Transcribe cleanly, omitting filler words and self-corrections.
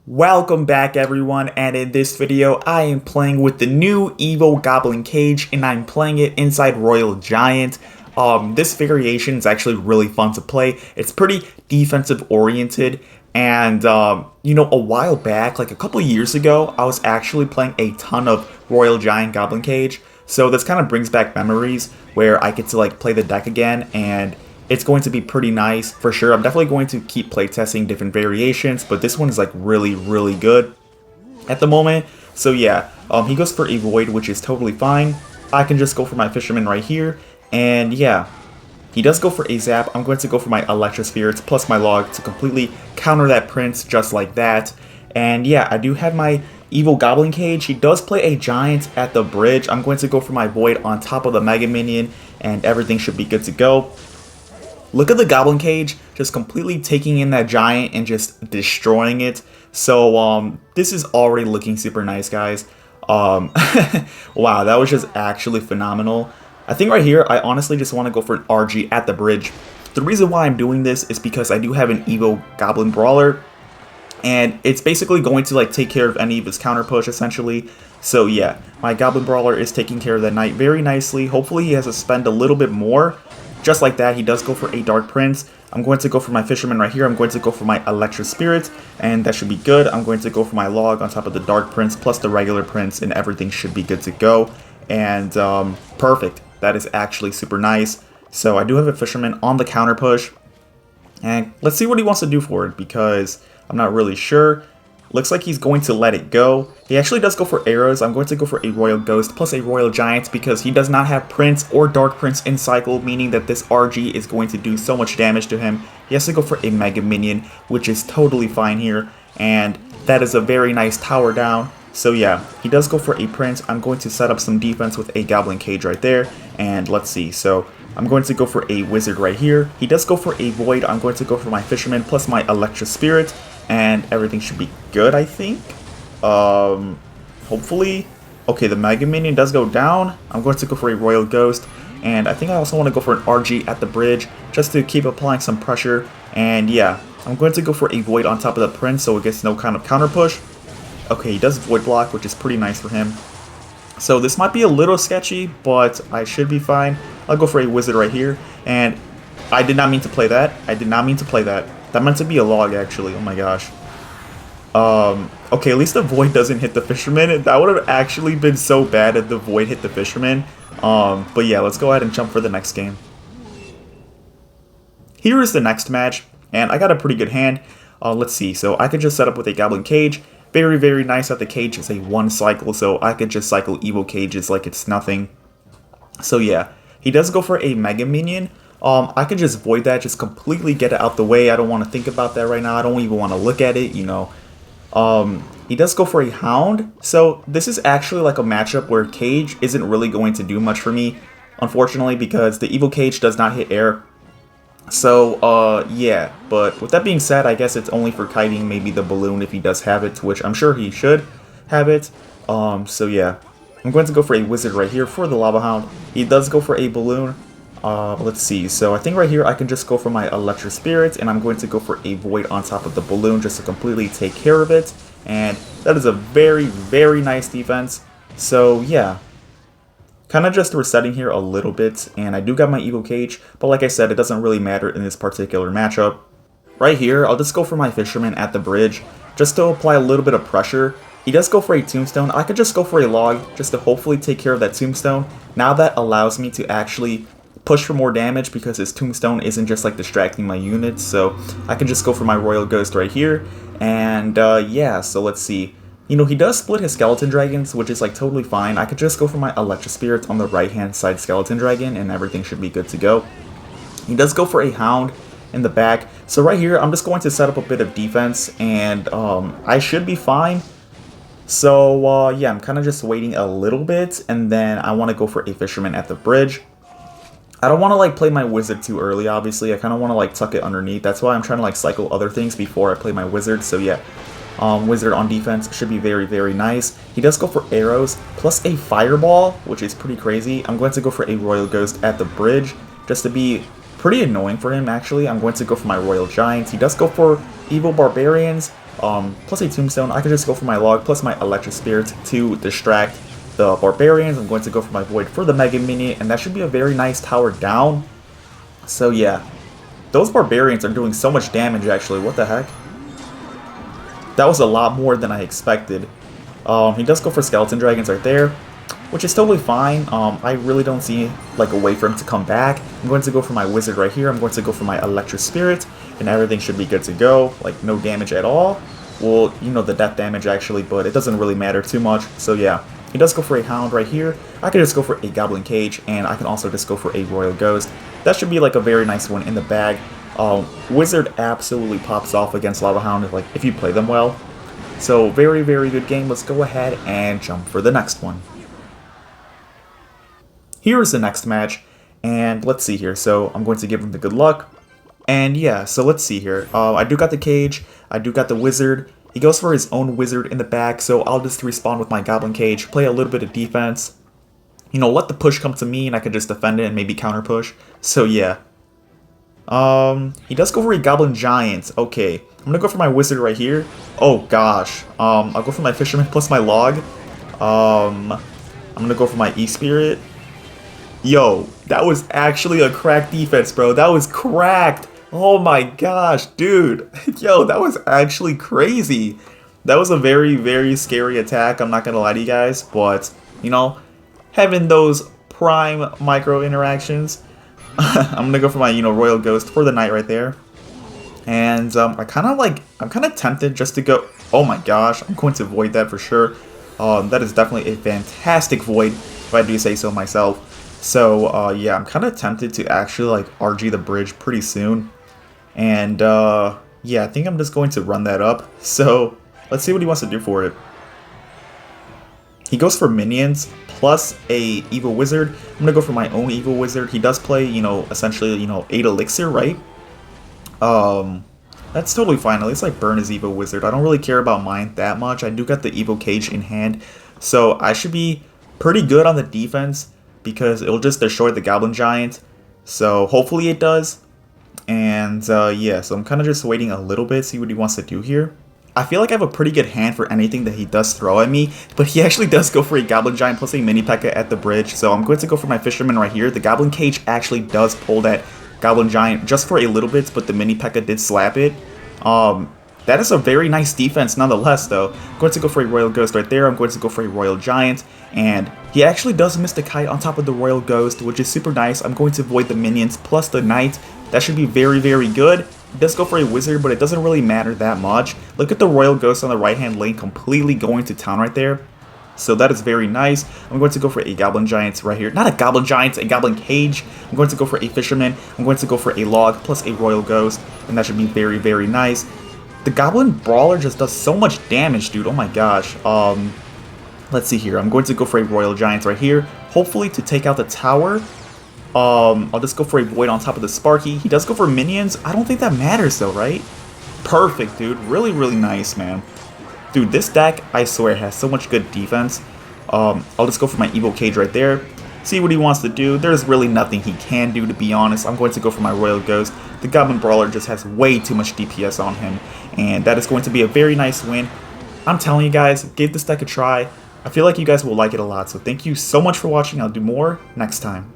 Welcome back everyone, and in this video I am playing with the new EVO Goblin cage and I'm playing it inside Royal Giant. This variation is actually really fun to play. It's pretty defensive oriented, and a while back, like a couple years ago, I was actually playing a ton of Royal Giant Goblin cage. So this kind of brings back memories where I get to like play the deck again, and it's going to be pretty nice for sure. I'm definitely going to keep playtesting different variations, but this one is like really good at the moment. So yeah, he goes for a void, which is totally fine. I can just go for my fisherman right here, and yeah, he does go for a zap. I'm going to go for my electro spirits plus my log to completely counter that prince just like that. And yeah, I do have my EVO Goblin cage. He does play a giant at the bridge. I'm going to go for my void on top of the mega minion, and everything should be good to go. Look at the Goblin cage, just completely taking in that giant and just destroying it. So, this is already looking super nice, guys. Wow, that was just actually phenomenal. I think right here, I honestly just want to go for an RG at the bridge. The reason why I'm doing this is because I do have an EVO Goblin Brawler, and it's basically going to like take care of any of his counter push, essentially. So yeah, my Goblin Brawler is taking care of that knight very nicely. Hopefully he has to spend a little bit more. Just like that, he does go for a Dark Prince. I'm going to go for my Fisherman right here. I'm going to go for my Electro Spirit, and that should be good. I'm going to go for my Log on top of the Dark Prince, plus the regular Prince, and everything should be good to go. And perfect. That is actually super nice. So I do have a Fisherman on the counter push. And let's see what he wants to do for it, because I'm not really sure. Looks like he's going to let it go. He actually does go for arrows. I'm going to go for a Royal Ghost plus a Royal Giant because he does not have Prince or Dark Prince in cycle, meaning that this RG is going to do so much damage to him. He has to go for a Mega Minion, which is totally fine here. And that is a very nice tower down. So yeah, he does go for a Prince. I'm going to set up some defense with a Goblin Cage right there. And let's see. So I'm going to go for a Wizard right here. He does go for a Void. I'm going to go for my Fisherman plus my Electro Spirit. And everything should be good, I think. Hopefully. Okay, the Mega Minion does go down. I'm going to go for a Royal Ghost. And I think I also want to go for an RG at the bridge, just to keep applying some pressure. And yeah, I'm going to go for a Void on top of the Prince, so it gets no kind of counter push. Okay, he does Void block, which is pretty nice for him. So this might be a little sketchy, but I should be fine. I'll go for a Wizard right here. And I did not mean to play that. I did not mean to play that. That meant to be a log, actually. Oh my gosh. Okay, at least the Void doesn't hit the Fisherman. That would have actually been so bad if the Void hit the Fisherman. But yeah, let's go ahead and jump for the next game. Here is the next match, and I got a pretty good hand. Let's see. So I could just set up with a Goblin Cage. Very nice that the cage is a one cycle, so I could just cycle EVO cages like it's nothing. So yeah, he does go for a Mega Minion. I could just void that, just completely get it out the way. I don't want to think about that right now. I don't even want to look at it, you know. He does go for a Hound. So this is actually like a matchup where Cage isn't really going to do much for me, unfortunately, because the EVO Cage does not hit air. So, yeah. But with that being said, I guess it's only for kiting maybe the balloon if he does have it, which I'm sure he should have it. So yeah. I'm going to go for a Wizard right here for the Lava Hound. He does go for a balloon. Let's see, so I think right here I can just go for my Electro Spirit, and I'm going to go for a Void on top of the balloon just to completely take care of it, and that is a very nice defense. So yeah, kind of just resetting here a little bit, and I do got my EVO Cage, but like I said, it doesn't really matter in this particular matchup. Right here, I'll just go for my Fisherman at the bridge, just to apply a little bit of pressure. He does go for a Tombstone. I could just go for a Log, just to hopefully take care of that Tombstone. Now that allows me to actually push for more damage because his Tombstone isn't just like distracting my units, so I can just go for my Royal Ghost right here. And yeah, so let's see. You know, he does split his Skeleton Dragons, which is like totally fine. I could just go for my Electro Spirit on the right hand side Skeleton Dragon, and everything should be good to go. He does go for a Hound in the back, so right here I'm just going to set up a bit of defense, and I should be fine. So yeah, I'm kind of just waiting a little bit, and then I want to go for a Fisherman at the bridge. I don't want to like play my Wizard too early, obviously. I kind of want to like tuck it underneath. That's why I'm trying to like cycle other things before I play my Wizard. So yeah, Wizard on defense should be very nice. He does go for arrows plus a Fireball, which is pretty crazy. I'm going to go for a Royal Ghost at the bridge just to be pretty annoying for him, actually. I'm going to go for my Royal Giants. He does go for EVO Barbarians. plus a Tombstone. I could just go for my Log plus my Electric Spirit to distract the Barbarians. I'm going to go for my Void for the Mega Minion, and that should be a very nice tower down. So yeah, those Barbarians are doing so much damage actually. What the heck? That was a lot more than I expected. He does go for Skeleton Dragons right there, which is totally fine. I really don't see like a way for him to come back. I'm going to go for my Wizard right here. I'm going to go for my Electric Spirit, and everything should be good to go. Like, no damage at all. Well, you know, the death damage actually, but it doesn't really matter too much. So yeah, he does go for a Hound right here. I can just go for a Goblin Cage, and I can also just go for a Royal Ghost. That should be like a very nice one in the bag. Wizard absolutely pops off against Lava Hound, like, if you play them well. So very, very good game. Let's go ahead and jump for the next one. Here is the next match, and let's see here. So I'm going to give him the good luck. And yeah, so let's see here. I do got the Cage, I do got the Wizard. He goes for his own Wizard in the back, so I'll just respawn with my Goblin Cage, play a little bit of defense. You know, let the push come to me, and I could just defend it and maybe counter push. So yeah. He does go for a Goblin Giant. Okay, I'm gonna go for my Wizard right here. Oh gosh. I'll go for my Fisherman plus my Log. I'm gonna go for my E-Spirit. Yo, that was actually a cracked defense, bro. That was cracked. Oh my gosh, dude. Yo, that was actually crazy. That was a very, very scary attack. I'm not gonna lie to you guys, but, you know, having those prime micro interactions, I'm gonna go for my, you know, Royal Ghost for the Knight right there. And I'm kind of tempted just to go. Oh my gosh, I'm going to avoid that for sure. That is definitely a fantastic Void, if I do say so myself. So yeah, I'm kind of tempted to actually like RG the bridge pretty soon. And yeah, I think I'm just going to run that up. So let's see what he wants to do for it. He goes for minions plus a EVO Wizard. I'm gonna go for my own EVO Wizard. He does play, you know, essentially, you know, 8 Elixir, right? That's totally fine. At least like burn his EVO Wizard. I don't really care about mine that much. I do got the EVO Cage in hand, so I should be pretty good on the defense because it'll just destroy the Goblin Giant. So hopefully it does. And yeah, so I'm kind of just waiting a little bit, see what he wants to do here. I feel like I have a pretty good hand for anything that he does throw at me, but he actually does go for a Goblin Giant plus a Mini P.E.K.K.A. at the bridge, so I'm going to go for my Fisherman right here. The Goblin Cage actually does pull that Goblin Giant just for a little bit, but the Mini P.E.K.K.A. did slap it. That is a very nice defense nonetheless, though. I'm going to go for a Royal Ghost right there. I'm going to go for a Royal Giant, and he actually does miss the Kite on top of the Royal Ghost, which is super nice. I'm going to avoid the minions plus the Knight. That should be very, very good. He does go for a Wizard, but it doesn't really matter that much. Look at the Royal Ghost on the right-hand lane completely going to town right there. So that is very nice. I'm going to go for a Goblin Giant right here. Not a Goblin Giant, a Goblin Cage. I'm going to go for a Fisherman. I'm going to go for a Log plus a Royal Ghost, and that should be very, very nice. The Goblin Brawler just does so much damage, dude. Oh my gosh. Let's see here. I'm going to go for a Royal Giant right here, hopefully to take out the tower. I'll just go for a Void on top of the Sparky. He does go for minions. I don't think that matters though, right? Perfect, dude. Really, really nice, man. Dude, this deck, I swear, has so much good defense. I'll just go for my EVO Cage right there. See what he wants to do. There's really nothing he can do, to be honest. I'm going to go for my Royal Ghost. The Goblin Brawler just has way too much DPS on him, and that is going to be a very nice win. I'm telling you guys, give this deck a try. I feel like you guys will like it a lot, so thank you so much for watching. I'll do more next time.